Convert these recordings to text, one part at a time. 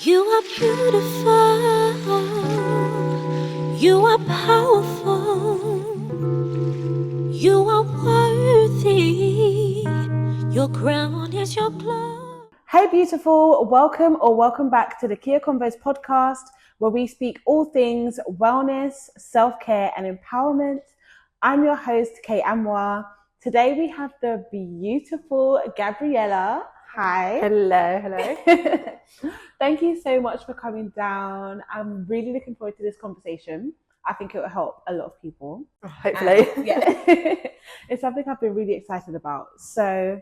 You are beautiful, you are powerful, you are worthy, your crown is your glory. Hey beautiful, welcome back to the Kiya Convos podcast, where we speak all things wellness, self-care and empowerment. I'm your host, Kiya Convos. Today we have the beautiful Gabriella. Hi. Hello. Thank you so much for coming down. I'm really looking forward to this conversation. I think it will help a lot of people. Hopefully. Yeah. It's something I've been really excited about. So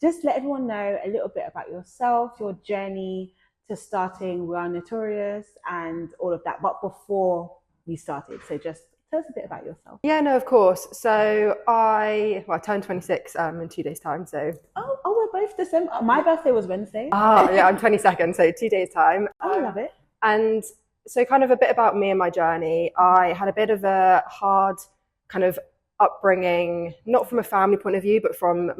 just let everyone know a little bit about yourself, your journey to starting We Are Noteorious and all of that. But before we started, so just tell us a bit about yourself. Yeah, no, of course. So I turned 26 in 2 days' time. So we're both December. My birthday was Wednesday. yeah, I'm 22nd, so 2 days' time. I love it. And so kind of a bit about me and my journey. I had a bit of a hard kind of upbringing, not from a family point of view, but from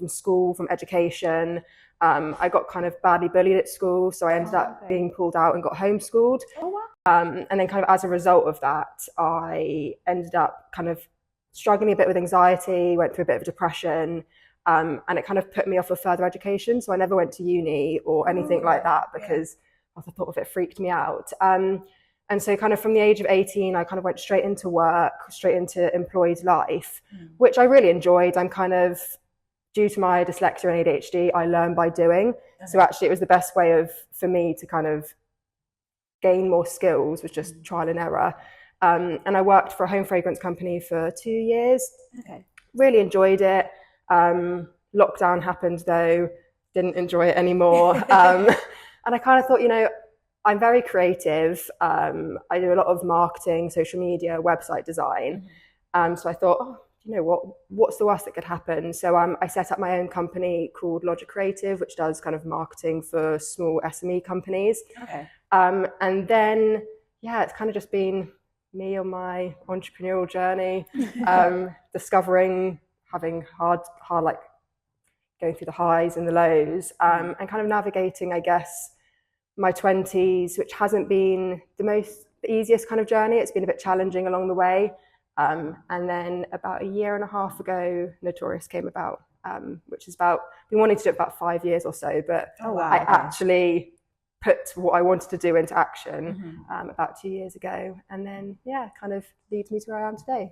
school, from education. I got kind of badly bullied at school, so I ended up being pulled out and got homeschooled. Oh, wow. And then kind of as a result of that, I ended up kind of struggling a bit with anxiety, went through a bit of depression, and it kind of put me off of further education. So I never went to uni or anything like that because the thought of it freaked me out. And so kind of from the age of 18, I kind of went straight into work, straight into employed life, which I really enjoyed. I'm kind of, due to my dyslexia and ADHD, I learn by doing. Okay. So actually it was the best way for me to kind of gain more skills was just trial and error. And I worked for a home fragrance company for 2 years. Okay. Really enjoyed it. Lockdown happened though, didn't enjoy it anymore. And I kind of thought, I'm very creative. I do a lot of marketing, social media, website design. So I thought, what's the worst that could happen? So I set up my own company called Logic Creative, which does kind of marketing for small SME companies. Okay. And then, it's kind of just been me on my entrepreneurial journey, discovering, having hard, like going through the highs and the lows, and kind of navigating, I guess, my 20s, which hasn't been the easiest kind of journey. It's been a bit challenging along the way. And then about a year and a half ago, Noteorious came about, which is been wanting to do it about 5 years or so, but I actually put what I wanted to do into action about 2 years ago. And then, kind of leads me to where I am today.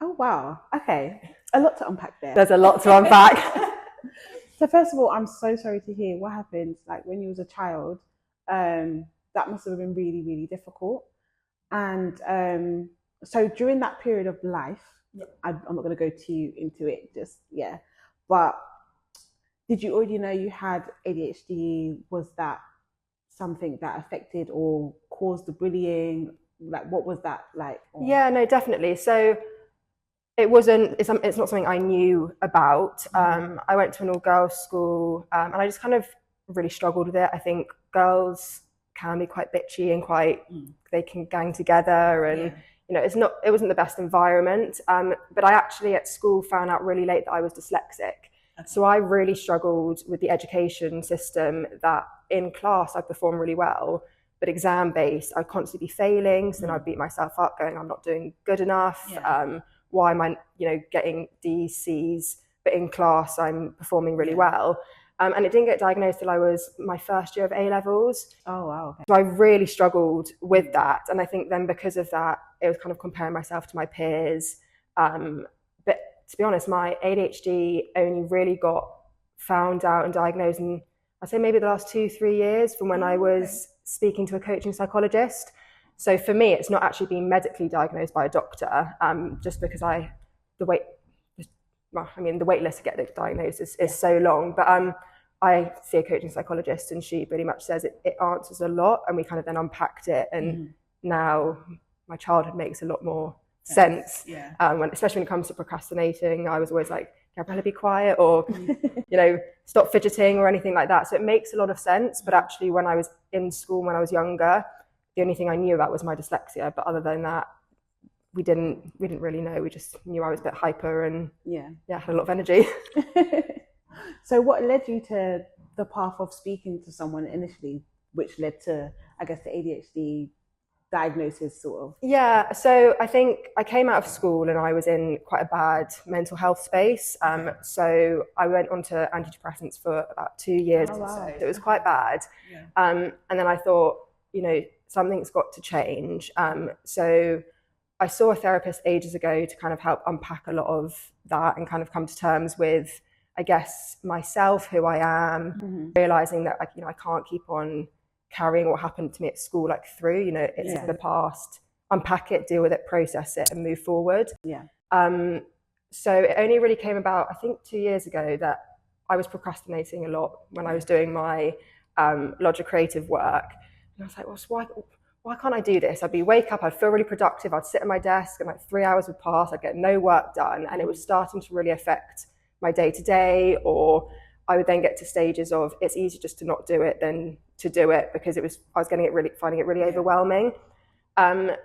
Oh, wow. Okay. A lot to unpack there. There's a lot to unpack. So first of all, I'm so sorry to hear what happened, like when you was a child. That must have been really, really difficult. And so during that period of life, I'm not going to go too into it just, but did you already know you had ADHD? Was that something that affected or caused the bullying? Like, what was that like? Yeah, no, definitely. So it's not something I knew about. I went to an all-girls school, and I just kind of really struggled with it. I think girls can be quite bitchy and they can gang together, and it wasn't the best environment. But I actually at school found out really late that I was dyslexic. Okay. So I really struggled with the education system, that in class I performed really well, but exam based I'd constantly be failing. So then I'd beat myself up going, I'm not doing good enough. Why am I getting D's, C's, but in class I'm performing really well. And it didn't get diagnosed till I was my first year of A-levels. Oh, wow. Okay. So I really struggled with that. And I think then because of that, it was kind of comparing myself to my peers. But to be honest, my ADHD only really got found out and diagnosed in, I'd say maybe the last 2-3 years from when I was speaking to a coaching psychologist. So for me, it's not actually being medically diagnosed by a doctor, just because the wait list to get the diagnosis is so long. But I see a coaching psychologist and she pretty much says it answers a lot, and we kind of then unpacked it, and now my childhood makes a lot more sense. Especially when it comes to procrastinating, I was always like, Gabriella, be quiet, or stop fidgeting or anything like that. So it makes a lot of sense. But actually when I was in school, when I was younger, the only thing I knew about was my dyslexia. But other than that, we didn't really know. We just knew I was a bit hyper and had a lot of energy. So what led you to the path of speaking to someone initially which led to, I guess, the ADHD diagnosis sort of? Yeah, so I think I came out of school and I was in quite a bad mental health space. So I went on to antidepressants for about 2 years. Oh, wow. So it was quite bad. Yeah. And then I thought, you know, something's got to change. So I saw a therapist ages ago to kind of help unpack a lot of that and kind of come to terms with, I guess, myself, who I am, realizing that, like, you know, I can't keep on carrying what happened to me at school like through, you know, it's in the past, unpack it, deal with it, process it, and move forward. Yeah. So it only really came about, I think, 2 years ago that I was procrastinating a lot when I was doing my Logic creative work. And I was like, well, why can't I do this? I'd wake up, I'd feel really productive, I'd sit at my desk and like 3 hours would pass, I'd get no work done, and it was starting to really affect my day-to-day. Or I would then get to stages of it's easier just to not do it than to do it, because I was finding it really overwhelming.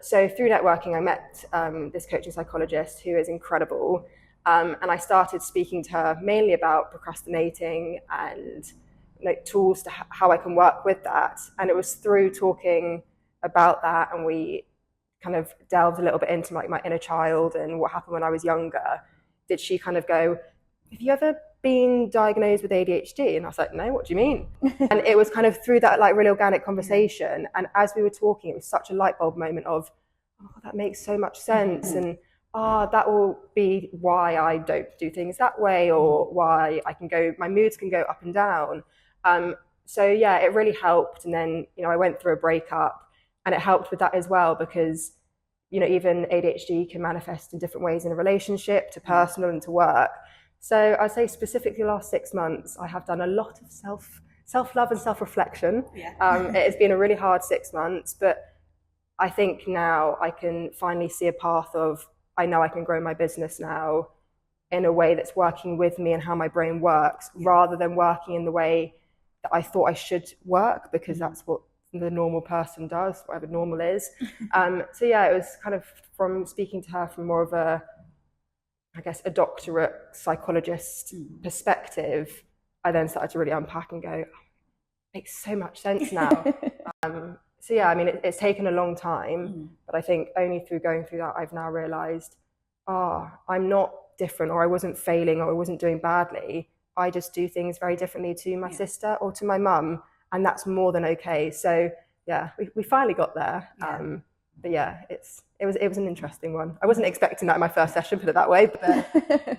So through networking, I met this coaching psychologist who is incredible, and I started speaking to her mainly about procrastinating and like tools to how I can work with that. And it was through talking about that, and we kind of delved a little bit into like my inner child and what happened when I was younger. Did she kind of go, have you ever been diagnosed with ADHD? And I was like, no, what do you mean? And it was kind of through that like really organic conversation. And as we were talking, it was such a light bulb moment of, oh, that makes so much sense. And that will be why I don't do things that way, or why my moods can go up and down. So yeah, it really helped. And then, you know, I went through a breakup, and it helped with that as well, because, you know, even ADHD can manifest in different ways in a relationship, to personal and to work. So I'd say specifically the last 6 months, I have done a lot of self-love and self-reflection. Yeah. It has been a really hard 6 months, but I think now I can finally see a path of, I know I can grow my business now in a way that's working with me and how my brain works, rather than working in the way that I thought I should work, because that's what the normal person does, whatever normal is. So yeah, it was kind of from speaking to her from more of a, I guess, a doctorate psychologist perspective, I then started to really unpack and go, oh, makes so much sense now. So yeah, I mean, it's taken a long time, but I think only through going through that, I've now realized, I'm not different, or I wasn't failing, or I wasn't doing badly. I just do things very differently to my sister or to my mum, and that's more than okay. So yeah, we finally got there. But yeah, it was an interesting one. I wasn't expecting that in my first session, put it that way. But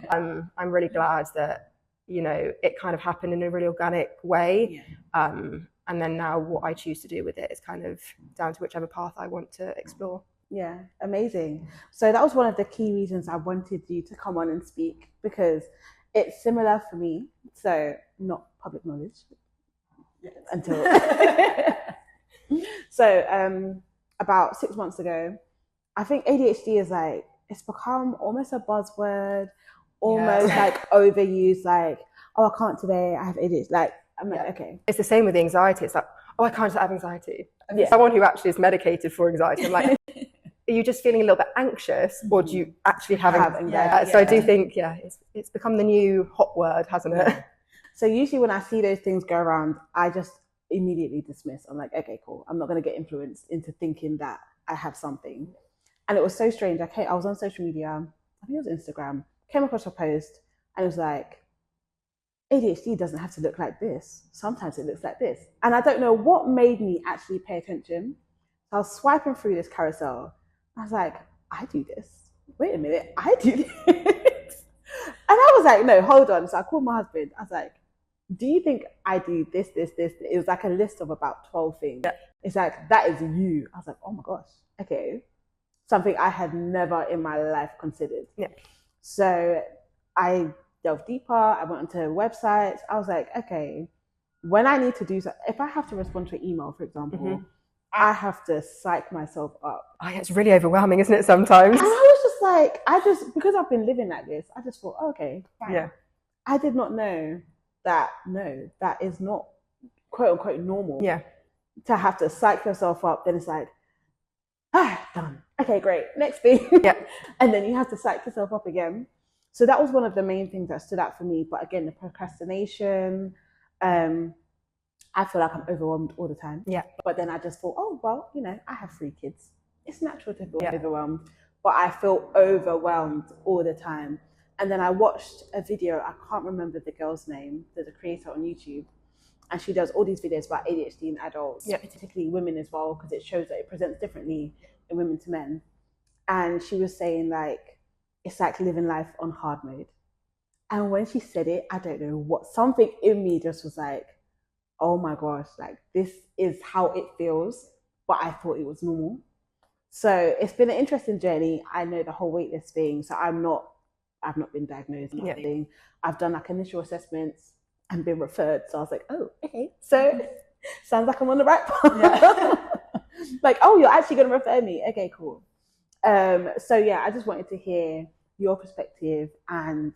I'm really glad that, you know, it kind of happened in a really organic way. And then now what I choose to do with it is kind of down to whichever path I want to explore. Yeah, amazing. So that was one of the key reasons I wanted you to come on and speak, because it's similar for me. So not public knowledge until so about 6 months ago, I think ADHD is like, it's become almost a buzzword, almost like overused, like, oh, I can't today, I have ADHD. Like, I'm like, okay. It's the same with the anxiety. It's like, oh, I can't have anxiety. Someone who actually is medicated for anxiety, I'm like, are you just feeling a little bit anxious, or do you actually have anxiety? So I do think, it's become the new hot word, hasn't it? So usually when I see those things go around, I just immediately dismiss. I'm like, okay, cool. I'm not going to get influenced into thinking that I have something. And it was so strange. I was on social media, I think it was Instagram, came across a post, and it was like, ADHD doesn't have to look like this. Sometimes it looks like this. And I don't know what made me actually pay attention. So I was swiping through this carousel. I was like, I do this. Wait a minute, I do this. And I was like, no, hold on. So I called my husband. I was like, do you think I do this? It was like a list of about 12 things. Yeah. It's like, that is you. I was like, oh my gosh, okay. Something I had never in my life considered. Yeah. So I delved deeper. I went onto websites. I was like, okay, when I need to do something, if I have to respond to an email, for example, I have to psych myself up. Oh, yeah, it's really overwhelming, isn't it, sometimes? And I was just like, because I've been living like this, I just thought, okay, fine. Yeah. I did not know that, no, that is not quote unquote normal. Yeah. To have to psych yourself up, then it's like, done. Okay, great. Next thing. Yeah. And then you have to psych yourself up again. So that was one of the main things that stood out for me. But again, the procrastination, I I feel like I'm overwhelmed all the time. Yeah. But then I just thought, oh, well, you know, I have 3 kids. It's natural to feel overwhelmed. But I feel overwhelmed all the time. And then I watched a video, I can't remember the girl's name, there's a creator on YouTube, and she does all these videos about ADHD in adults, particularly women as well, because it shows that it presents differently in women to men. And she was saying, like, it's like living life on hard mode. And when she said it, I don't know what, something in me just was like, oh my gosh, like this is how it feels, but I thought it was normal. So it's been an interesting journey. I know the whole waitlist thing, so I've not been diagnosed, nothing. I've done like initial assessments and been referred. So I was like, oh, okay. So sounds like I'm on the right path. Like, oh, you're actually going to refer me. Okay, cool. So yeah, I just wanted to hear your perspective, and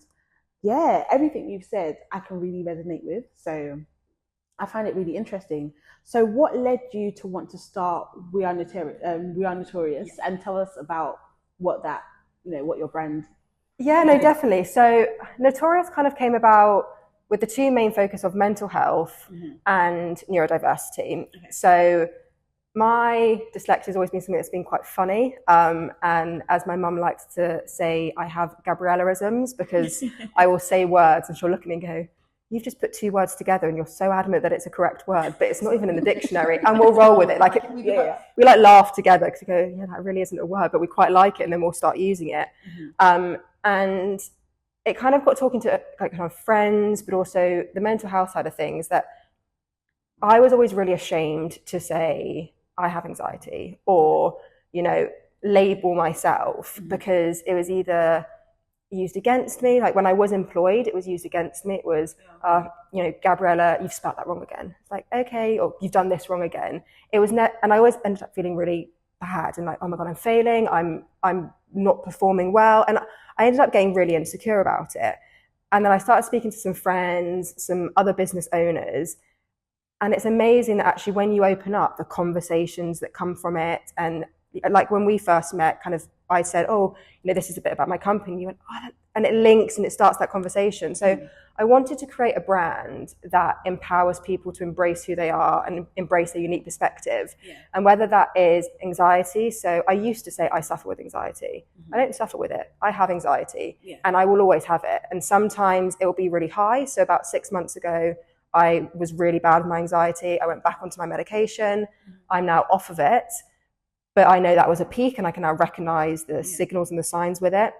yeah, everything you've said, I can really resonate with. So I find it really interesting. So what led you to want to start We Are Noteorious, and tell us about what that, you know, what your brand. Yeah, no, definitely. So Noteorious kind of came about with the 2 main focus of mental health and neurodiversity. So my dyslexia has always been something that's been quite funny. And as my mum likes to say, I have Gabriellaisms, because I will say words and she'll look at me and go, you've just put 2 words together and you're so adamant that it's a correct word, but it's not even in the dictionary, and we'll roll with it. Like we like laugh together because we go, yeah, that really isn't a word, but we quite like it, and then we'll start using it. And it kind of got talking to like kind of friends, but also the mental health side of things, that I was always really ashamed to say I have anxiety, or, you know, label myself, because it was either used against me. Like when I was employed, it was used against me. It was, you know, Gabriella, you've spelt that wrong again. It's like, okay, or you've done this wrong again. It was and I always ended up feeling really bad and like, oh my God, I'm failing. I'm not performing well. And I ended up getting really insecure about it. And then I started speaking to some friends, some other business owners. And it's amazing that actually when you open up, the conversations that come from it. And like when we first met, kind of, I said, oh, you know, this is a bit about my company. You went, oh, and it links and it starts that conversation. So I wanted to create a brand that empowers people to embrace who they are and embrace their unique perspective. And whether that is anxiety. So I used to say I suffer with anxiety. I don't suffer with it. I have anxiety and I will always have it. And sometimes it will be really high. So about 6 months ago, I was really bad with my anxiety. I went back onto my medication. I'm now off of it. But I know that was a peak, and I can now recognize the signals and the signs with it.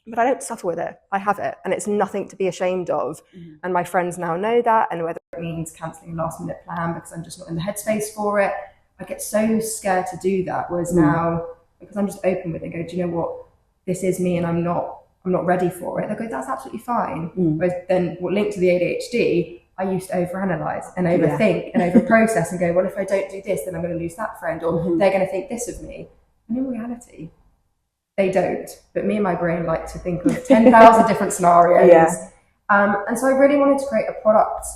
But I don't suffer with it. I have it, and it's nothing to be ashamed of. And my friends now know that, and whether it means cancelling a last-minute plan because I'm just not in the headspace for it, I get so scared to do that. Whereas now, because I'm just open with it, and go, do you know what? This is me, and I'm not ready for it. They go, that's absolutely fine. Whereas then, what linked to the ADHD, I used to overanalyze and overthink and overprocess and go, well, if I don't do this, then I'm going to lose that friend, or they're going to think this of me. And in reality, they don't. But me and my brain like to think of 10,000 different scenarios. And so I really wanted to create a product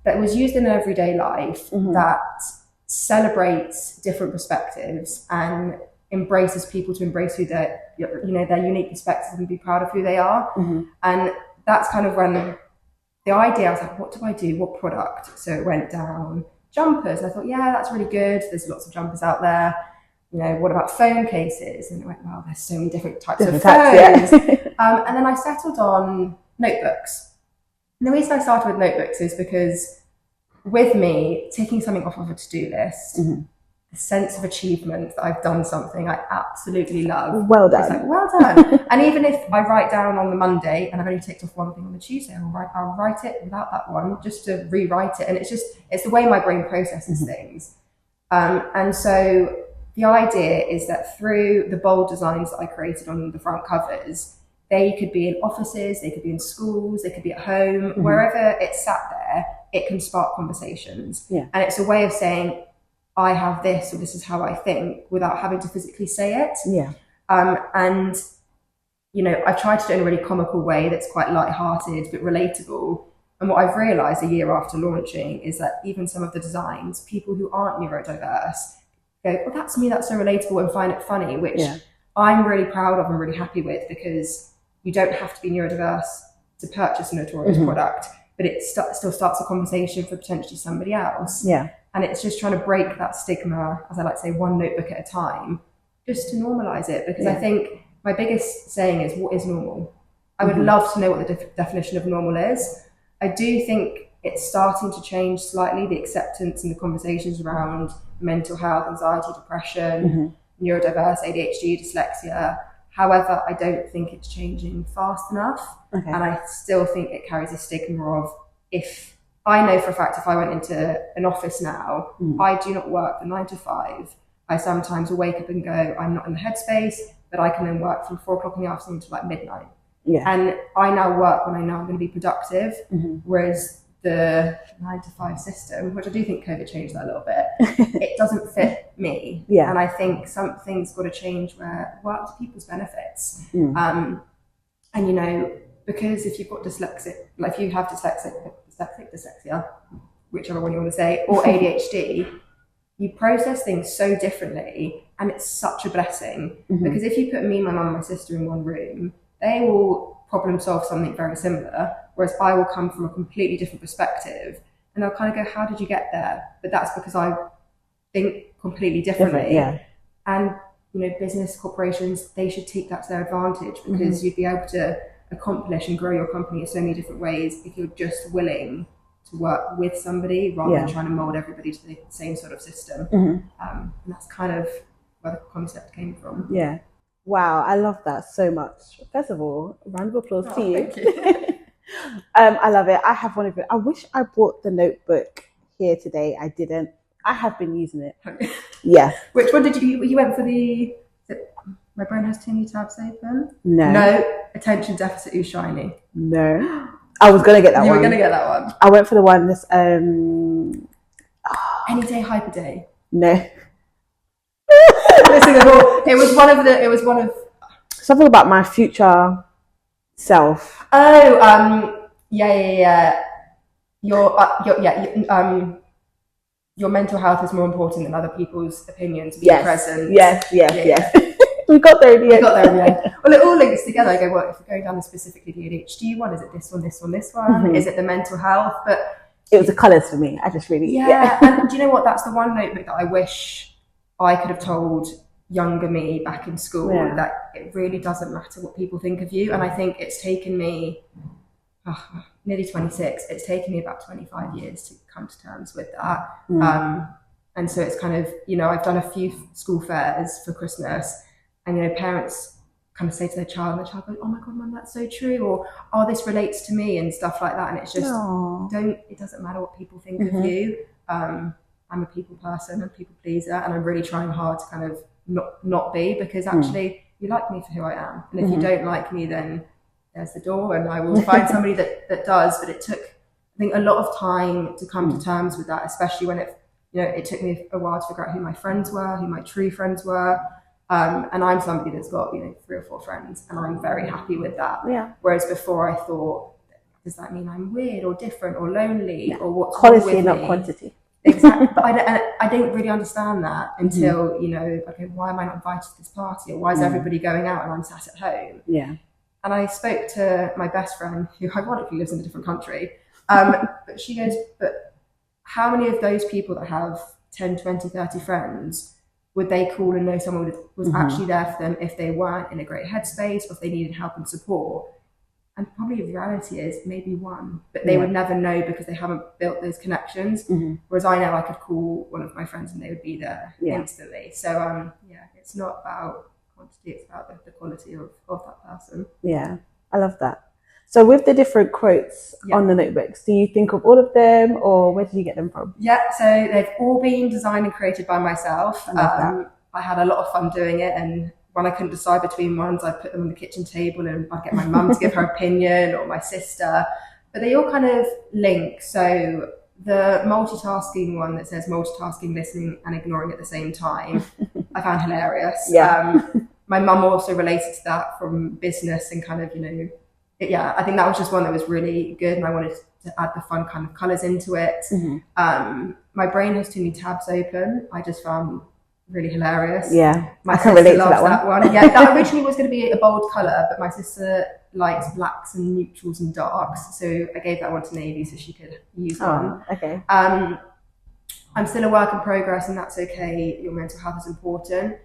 that was used in everyday life, that celebrates different perspectives and embraces people to embrace who their unique perspectives and be proud of who they are. And that's kind of when the idea, I was like, what do I do? What product? So it went down jumpers. And I thought, yeah, that's really good. There's lots of jumpers out there. You know, what about phone cases? And it went, well, there's so many different types of phones. And then I settled on notebooks. And the reason I started with notebooks is because with me, taking something off of a to-do list, the sense of achievement that I've done something I absolutely love. Well done. It's like, well done. And even if I write down on the Monday and I've only ticked off one thing on the Tuesday, I'll write it without that one just to rewrite it. And it's the way my brain processes things. And so the idea is that through the bold designs that I created on the front covers, they could be in offices, they could be in schools, they could be at home, wherever it's sat there, it can spark conversations. And it's a way of saying, I have this, or this is how I think, without having to physically say it. And, you know, I've tried to do it in a really comical way that's quite lighthearted, but relatable. And what I've realized a year after launching is that even some of the designs, people who aren't neurodiverse go, well, that's me, that's so relatable, and find it funny, which I'm really proud of and really happy with, because you don't have to be neurodiverse to purchase a Noteorious product. but it still starts a conversation for potentially somebody else. Yeah. And it's just trying to break that stigma, as I like to say, one notebook at a time, just to normalise it. Because I think my biggest saying is, what is normal? I would love to know what the definition of normal is. I do think it's starting to change slightly, the acceptance and the conversations around mental health, anxiety, depression, neurodiverse, ADHD, dyslexia. However, I don't think it's changing fast enough. Okay. And I still think it carries a stigma of, if I know for a fact if I went into an office now, I do not work the 9 to 5. I sometimes will wake up and go, I'm not in the headspace, but I can then work from 4 o'clock in the afternoon to like midnight. Yeah. And I now work when I know I'm going to be productive, whereas the 9 to 5 system, which I do think COVID changed that a little bit, it doesn't fit me. Yeah. And I think something's got to change where work to people's benefits. And you know, because if you've got dyslexic, like if you have dyslexia, whichever one you want to say, or ADHD, you process things so differently, and it's such a blessing. Because if you put me, my mum, and my sister in one room, they will problem solve something very similar, whereas I will come from a completely different perspective, and they'll kind of go, how did you get there? But that's because I think completely differently. And you know, business corporations, they should take that to their advantage, because you'd be able to accomplish and grow your company in so many different ways if you're just willing to work with somebody rather than trying to mold everybody to the same sort of system. And that's kind of where the concept came from. Yeah. Wow, I love that so much. First of all, round of applause to you. Thank you. I love it. I have one of it. I wish I brought the notebook here today. I didn't. I have been using it. Yeah. Which one did you went for the, my brain has too many tabs open? No. Attention deficit who's shiny. No. I was going to get that one. You were going to get that one. I went for the one that's, Any day, hyper day. No. It was one of something about my future self. Oh, yeah. Your mental health is more important than other people's opinions. Be present. Yes. We got there in the end. Well, it all links together. I go, well, if we're going down the specifically the ADHD one, is it this one? Is it the mental health? But it was the colours for me. I just really And do you know what? That's the one notebook that I wish I could have told younger me back in school, that it really doesn't matter what people think of you. And I think it's taken me nearly 26. It's taken me about 25 years to come to terms with that. And so it's kind of, you know, I've done a few school fairs for Christmas, and, you know, parents kind of say to their child, and the child goes, oh my God, Mum, that's so true. Or, oh, this relates to me, and stuff like that. And it's just, it doesn't matter what people think of you. I'm a people person and people pleaser, and I'm really trying hard to kind of not be, because actually you like me for who I am. And if you don't like me, then there's the door, and I will find somebody that does. But it took, I think, a lot of time to come to terms with that, especially when it took me a while to figure out who my friends were, who my true friends were. And I'm somebody that's got, 3 or 4 friends, and I'm very happy with that. Yeah. Whereas before I thought, does that mean I'm weird or different or lonely or what's quality, wrong with not me? quantity. Exactly. But I didn't really understand that until, okay, why am I not invited to this party? Or why is everybody going out and I'm sat at home? Yeah. And I spoke to my best friend, who ironically lives in a different country. But she goes, but how many of those people that have 10, 20, 30 friends would they call and know someone was actually there for them if they weren't in a great headspace, or if they needed help and support? And probably the reality is maybe one, but they would never know because they haven't built those connections. Whereas I know I could call one of my friends and they would be there instantly. So it's not about quantity, it's about the quality of that person. Yeah, I love that. So with the different quotes on the notebooks, do you think of all of them, or where did you get them from? Yeah, so they've all been designed and created by myself. I had a lot of fun doing it, and when I couldn't decide between ones, I'd put them on the kitchen table and I'd get my mum to give her opinion, or my sister. But they all kind of link. So the multitasking one that says multitasking, listening and ignoring at the same time, I found hilarious. My mum also related to that from business and kind of, I think that was just one that was really good, and I wanted to add the fun kind of colours into it. My brain has too many tabs open. I just found really hilarious. Yeah, my I can relate to that one. Yeah, that originally was going to be a bold colour, but my sister lights, blacks and neutrals and darks. So I gave that one to Navy so she could use one. Okay. I'm still a work in progress, and that's okay. Your mental health is important.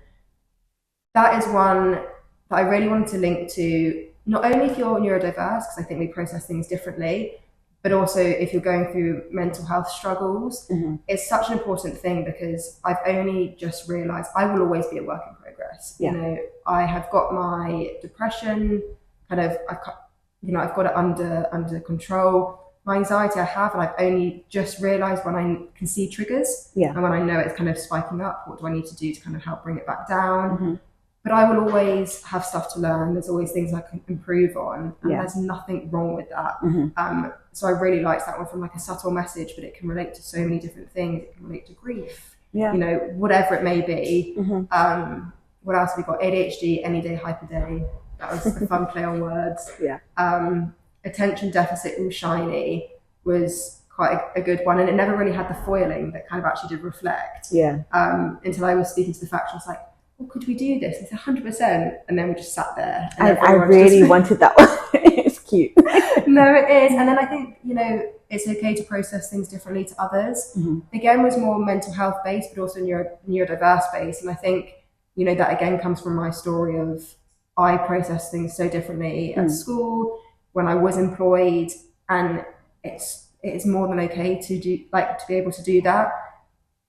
That is one that I really wanted to link to, not only if you're neurodiverse, because I think we process things differently, but also if you're going through mental health struggles. It's such an important thing, because I've only just realised I will always be a work in progress. Yeah. You know, I have got my depression I've got it under control. My anxiety I have, and I've only just realised when I can see triggers, and when I know it's kind of spiking up, what do I need to do to kind of help bring it back down? But I will always have stuff to learn. There's always things I can improve on, and there's nothing wrong with that. So I really liked that one, from like a subtle message, but it can relate to so many different things. It can relate to grief, you know, whatever it may be. What else have we got? ADHD, any day, hyper day. That was a fun play on words. Attention deficit all shiny was quite a good one, and it never really had the foiling that kind of actually did reflect. Until I was speaking to the faculty, I was like, well, could we do this? It's 100%, and then we just sat there. And I really wanted that one. It's cute. No, it is. And then I think, you know, it's okay to process things differently to others. Again, was more mental health based, but also neurodiverse based. And I think, you know, that again comes from my story of I process things so differently at school, when I was employed, and it's more than okay to be able to do that.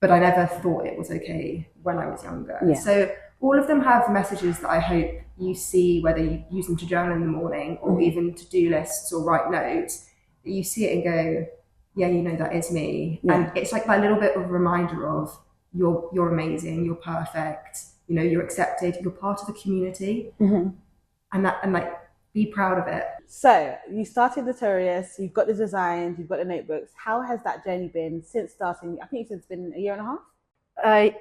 But I never thought it was okay when I was younger. So all of them have messages that I hope you see, whether you use them to journal in the morning or even to-do lists or write notes, that you see it and go, yeah, you know, that is me. And it's like that little bit of a reminder of you're amazing, you're perfect, you know, you're accepted, you're part of the community, and be proud of it. So you started Noteorious, you've got the designs, you've got the notebooks. How has that journey been since starting? I think you said it's been a year and a half?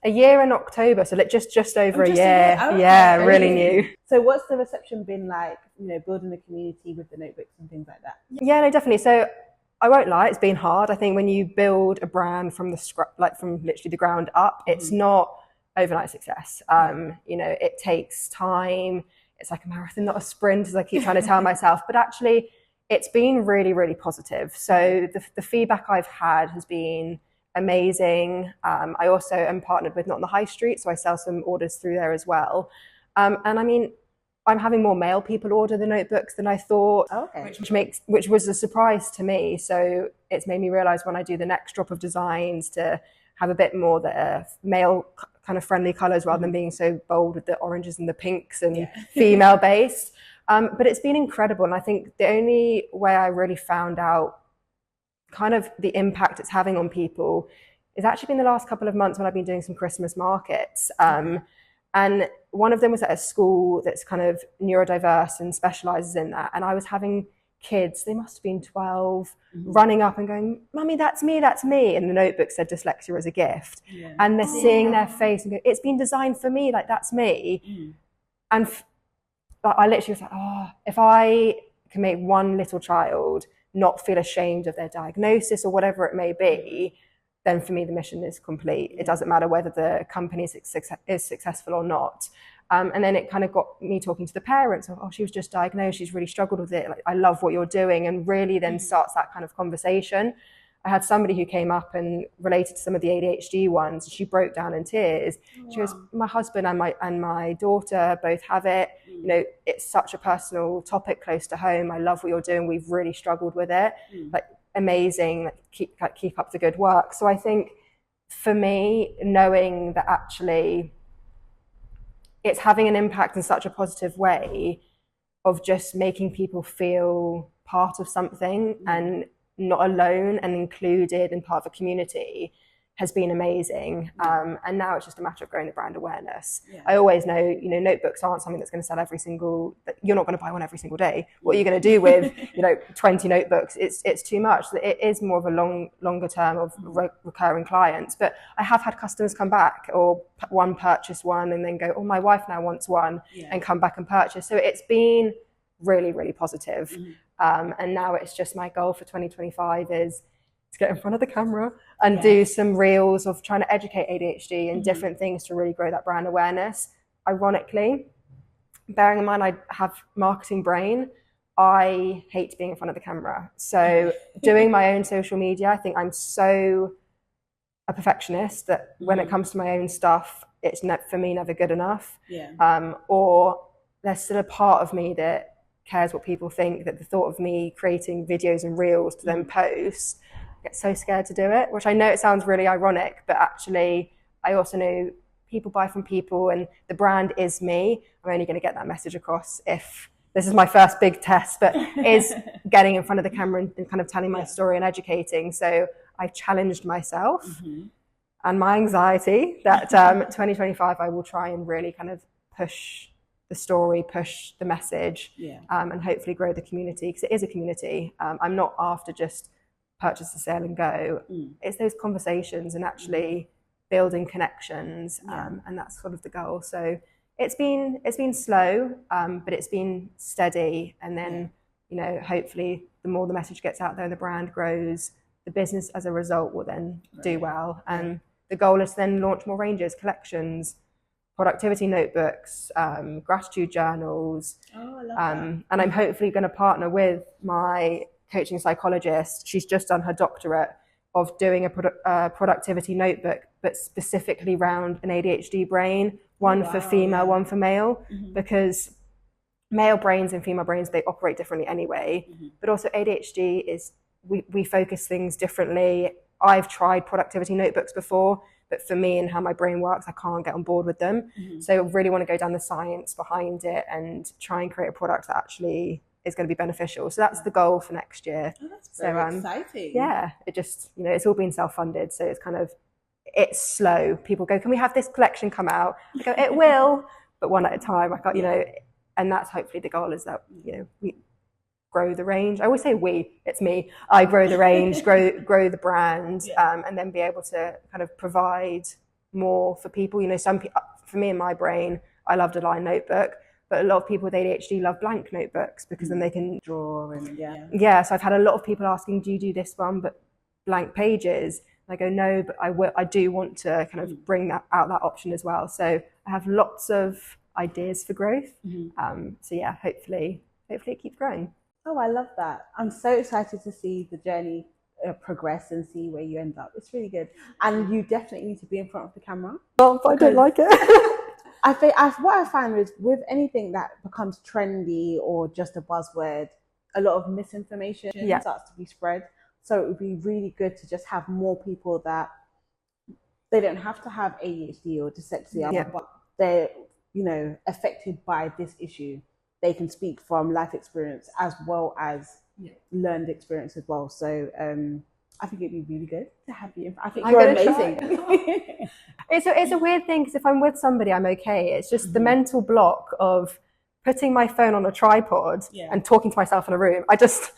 A year in October, so like just over a year. Okay. Yeah, really new. So what's the reception been like, you know, building the community with the notebooks and things like that? Yeah, no, definitely. So I won't lie, it's been hard. I think when you build a brand from from literally the ground up, it's not overnight success. You know, it takes time. It's like a marathon, not a sprint, as I keep trying to tell myself. But actually, it's been really, really positive. So the feedback I've had has been amazing. I also am partnered with Not on the High Street, so I sell some orders through there as well. And I mean, I'm having more male people order the notebooks than I thought, which was a surprise to me. So it's made me realise when I do the next drop of designs to have a bit more the male kind of friendly colours rather than being so bold with the oranges and the pinks and female based. But it's been incredible. And I think the only way I really found out kind of the impact it's having on people is actually been the last couple of months when I've been doing some Christmas markets. And one of them was at a school that's kind of neurodiverse and specialises in that. And I was having kids, they must have been 12, running up and going, "Mummy, that's me, that's me." And the notebook said dyslexia as a gift. And they're seeing their face and go, "It's been designed for me, like that's me." And I literally was like, oh, if I can make one little child not feel ashamed of their diagnosis or whatever it may be, then for me the mission is complete. It doesn't matter whether the company is successful or not. And then it kind of got me talking to the parents of, oh, she was just diagnosed, she's really struggled with it, like, I love what you're doing, and really then starts that kind of conversation. I had somebody who came up and related to some of the ADHD ones, and she broke down in tears. She goes, my husband and my daughter both have it. You know, it's such a personal topic close to home. I love what you're doing. We've really struggled with it. Like, amazing. Like, keep up the good work. So I think for me, knowing that actually it's having an impact in such a positive way of just making people feel part of something and not alone and included and part of a community has been amazing. And now it's just a matter of growing the brand awareness. I always know, you know, notebooks aren't something that's going to sell you're not going to buy one every single day. What are you going to do with, 20 notebooks? It's too much. It is more of a longer term of recurring clients. But I have had customers come back or one purchase one and then go, oh, my wife now wants one, and come back and purchase. So it's been really, really positive. And now it's just my goal for 2025 is to get in front of the camera and do some reels of trying to educate ADHD and different things to really grow that brand awareness. Ironically, bearing in mind I have marketing brain, I hate being in front of the camera. So doing my own social media, I think I'm so a perfectionist that when it comes to my own stuff, it's for me never good enough. Or there's still a part of me that cares what people think, that the thought of me creating videos and reels to then post, I get so scared to do it, which I know it sounds really ironic, but actually I also know people buy from people and the brand is me. I'm only going to get that message across if this is my first big test, but is getting in front of the camera and kind of telling my story and educating. So I've challenged myself and my anxiety that 2025 I will try and really kind of push the story, push the message, and hopefully grow the community, because it is a community. I'm not after just purchase the sale and go. It's those conversations and actually building connections, and that's sort of the goal. So it's been slow, but it's been steady, and then hopefully the more the message gets out there and the brand grows, the business as a result will then do well. And the goal is to then launch more ranges, collections, productivity notebooks, gratitude journals. I love that. And I'm hopefully going to partner with my coaching psychologist. She's just done her doctorate of doing a productivity notebook, but specifically around an ADHD brain, one for female, one for male, because male brains and female brains, they operate differently anyway. But also ADHD is, we focus things differently. I've tried productivity notebooks before, but for me and how my brain works, I can't get on board with them. So I really want to go down the science behind it and try and create a product that actually is going to be beneficial. So that's the goal for next year. That's very exciting. Yeah, it just, it's all been self-funded. So it's kind of, it's slow. People go, can we have this collection come out? I go, it will, but one at a time. I can't, and that's hopefully the goal, is that, we grow the range. I always say it's me. I grow the range, grow the brand, and then be able to kind of provide more for people. For me and my brain, I loved a line notebook, but a lot of people with ADHD love blank notebooks because then they can draw and So I've had a lot of people asking, do you do this one but blank pages? And I go, no, but I do want to kind of bring that option as well. So I have lots of ideas for growth. So yeah, hopefully it keeps growing. Oh, I love that. I'm so excited to see the journey progress and see where you end up. It's really good. And you definitely need to be in front of the camera. Well, I don't like it. I think what I find is with anything that becomes trendy or just a buzzword, a lot of misinformation starts to be spread. So it would be really good to just have more people that they don't have to have ADHD or dyslexia, but they're, affected by this issue. They can speak from life experience as well as learned experience as well. So I think it'd be really good to have you. I think you're amazing. It's a weird thing, because if I'm with somebody, I'm okay. It's just the mental block of putting my phone on a tripod and talking to myself in a room. It's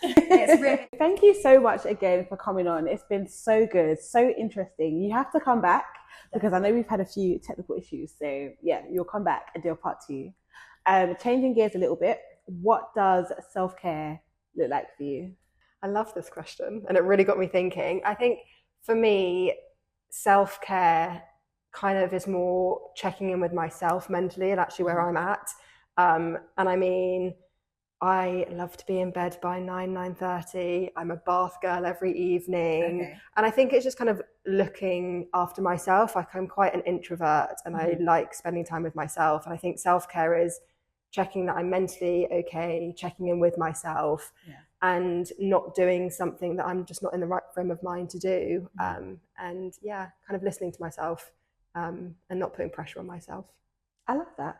really... Thank you so much again for coming on. It's been so good, so interesting. You have to come back, because I know we've had a few technical issues. So yeah, you'll come back and do a part 2. Changing gears a little bit, what does self-care look like for you? I love this question, and it really got me thinking. I think for me, self-care kind of is more checking in with myself mentally and actually where I'm at. And I mean, I love to be in bed by 9:30. I'm a bath girl every evening. And I think it's just kind of looking after myself. Like, I'm quite an introvert, and I like spending time with myself. And I think self-care is checking that I'm mentally okay, checking in with myself, and not doing something that I'm just not in the right frame of mind to do. And kind of listening to myself, and not putting pressure on myself. I love that.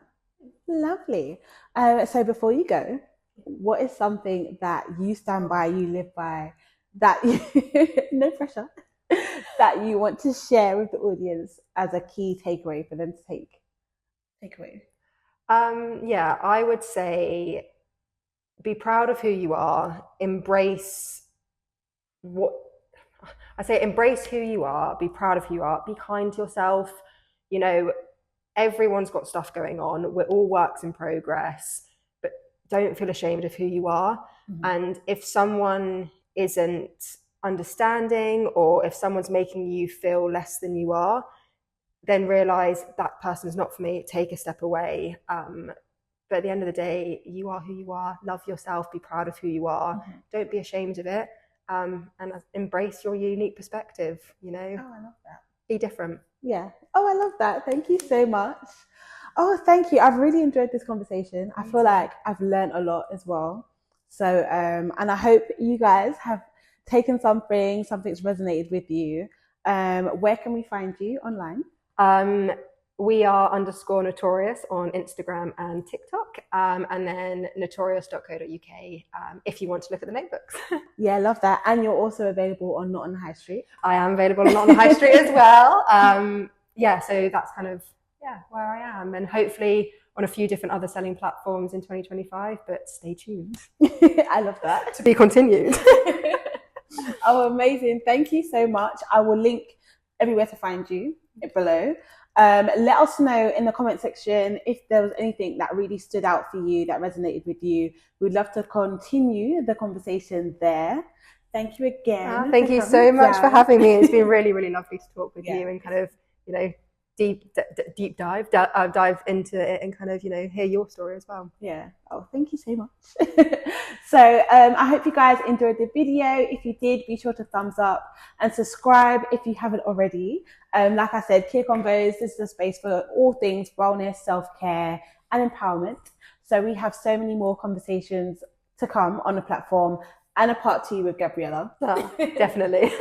Lovely. So before you go, what is something that you stand by, you live by, that you, no pressure, that you want to share with the audience as a key takeaway for them to take away? I would say be proud of who you are, embrace who you are, be proud of who you are, be kind to yourself. Everyone's got stuff going on. We're all works in progress, but don't feel ashamed of who you are. And if someone isn't understanding, or if someone's making you feel less than you are, then realize that person is not for me. Take a step away, But at the end of the day, you are who you are. Love yourself. Be proud of who you are. Mm-hmm. Don't be ashamed of it. And embrace your unique perspective. You know, Oh, I love that. be different. Yeah. Oh, I love that. Thank you so much. Oh, thank you. I've really enjoyed this conversation. I feel like I've learned a lot as well. So, and I hope you guys have taken something's resonated with you. Where can we find you online? We are _Noteorious on Instagram and TikTok, and then neurodivergent.co.uk if you want to look at the notebooks. Yeah, love that. And you're also available on Not on the High Street. I am available on Not on the High Street as well. Yeah, so that's kind of where I am, and hopefully on a few different other selling platforms in 2025, but stay tuned. I love that. To be continued. Oh, amazing. Thank you so much. I will link everywhere to find you below. Let us know in the comment section if there was anything that really stood out for you, that resonated with you. We'd love to continue the conversation there. Thank you again. Thank you so much for having me. It's been really, really lovely to talk with you and kind of, you know, deep dive into it and kind of, you know, hear your story as well. Yeah. Oh, thank you so much. So I hope you guys enjoyed the video. If you did, be sure to thumbs up and subscribe if you haven't already. Like I said, Kiya Convos, this is a space for all things wellness, self-care and empowerment. So we have so many more conversations to come on the platform, and a part 2 with Gabriella. Oh, definitely.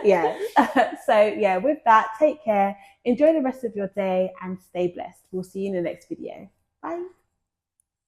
Yeah. So yeah, with that, take care, enjoy the rest of your day and stay blessed. We'll see you in the next video. Bye.